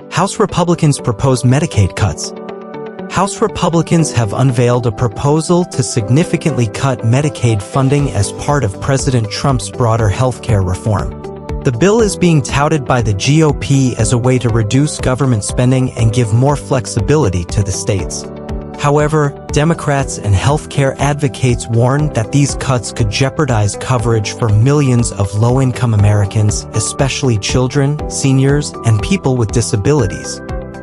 House Republicans propose Medicaid cuts. House Republicans have unveiled a proposal to significantly cut Medicaid funding as part of President Trump's broader healthcare reform. The bill is being touted by the GOP as a way to reduce government spending and give more flexibility to the states. However, Democrats and healthcare advocates warn that these cuts could jeopardize coverage for millions of low-income Americans, especially children, seniors, and people with disabilities.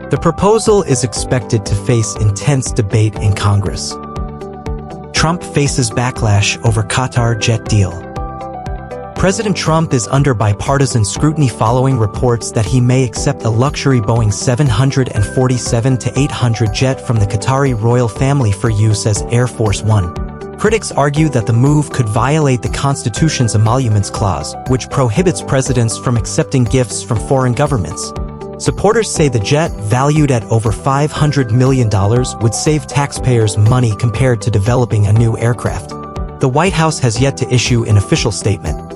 The proposal is expected to face intense debate in Congress. Trump faces backlash over Qatar jet deal. President Trump is under bipartisan scrutiny following reports that he may accept a luxury Boeing 747-800 jet from the Qatari royal family for use as Air Force One. Critics argue that the move could violate the Constitution's Emoluments Clause, which prohibits presidents from accepting gifts from foreign governments. Supporters say the jet, valued at over $500 million, would save taxpayers money compared to developing a new aircraft. The White House has yet to issue an official statement.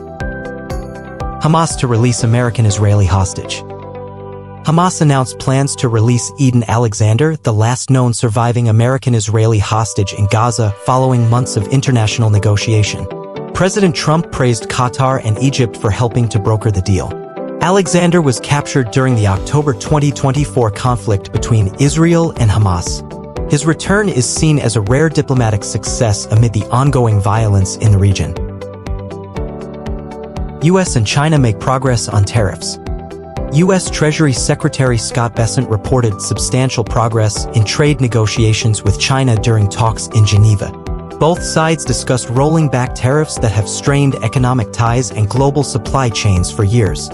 Hamas to release American-Israeli hostage. Hamas announced plans to release Eden Alexander, the last known surviving American-Israeli hostage in Gaza, following months of international negotiation. President Trump praised Qatar and Egypt for helping to broker the deal. Alexander was captured during the October 2024 conflict between Israel and Hamas. His return is seen as a rare diplomatic success amid the ongoing violence in the region. U.S. and China make progress on tariffs. U.S. Treasury Secretary Scott Bessent reported substantial progress in trade negotiations with China during talks in Geneva. Both sides discussed rolling back tariffs that have strained economic ties and global supply chains for years.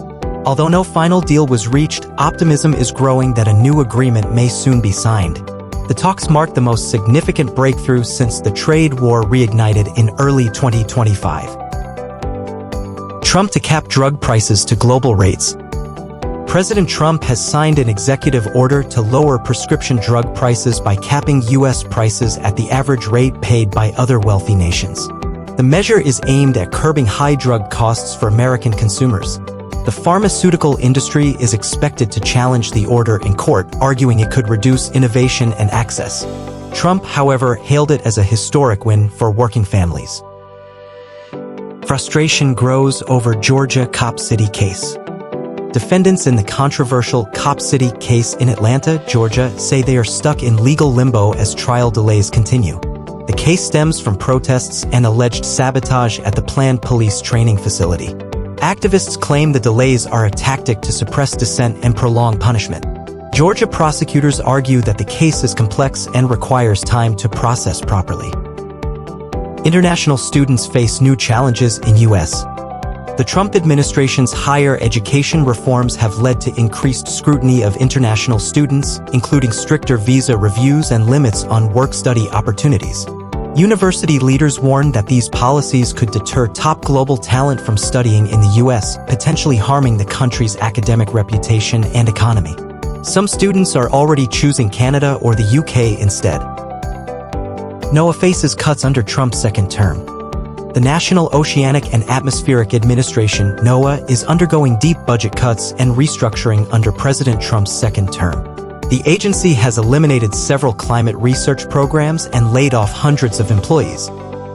Although no final deal was reached, optimism is growing that a new agreement may soon be signed. The talks mark the most significant breakthrough since the trade war reignited in early 2025. Trump to cap drug prices to global rates. President Trump has signed an executive order to lower prescription drug prices by capping U.S. prices at the average rate paid by other wealthy nations. The measure is aimed at curbing high drug costs for American consumers. The pharmaceutical industry is expected to challenge the order in court, arguing it could reduce innovation and access. Trump, however, hailed it as a historic win for working families. Frustration grows over Georgia Cop City case. Defendants in the controversial Cop City case in Atlanta, Georgia, say they are stuck in legal limbo as trial delays continue. The case stems from protests and alleged sabotage at the planned police training facility. Activists claim the delays are a tactic to suppress dissent and prolong punishment. Georgia prosecutors argue that the case is complex and requires time to process properly. International students face new challenges in U.S. The Trump administration's higher education reforms have led to increased scrutiny of international students, including stricter visa reviews and limits on work-study opportunities. University leaders warn that these policies could deter top global talent from studying in the U.S., potentially harming the country's academic reputation and economy. Some students are already choosing Canada or the UK instead. NOAA faces cuts under Trump's second term. The National Oceanic and Atmospheric Administration, NOAA, is undergoing deep budget cuts and restructuring under President Trump's second term. The agency has eliminated several climate research programs and laid off hundreds of employees.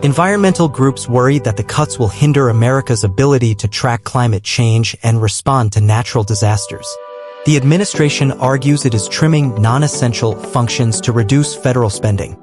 Environmental groups worry that the cuts will hinder America's ability to track climate change and respond to natural disasters. The administration argues it is trimming non-essential functions to reduce federal spending.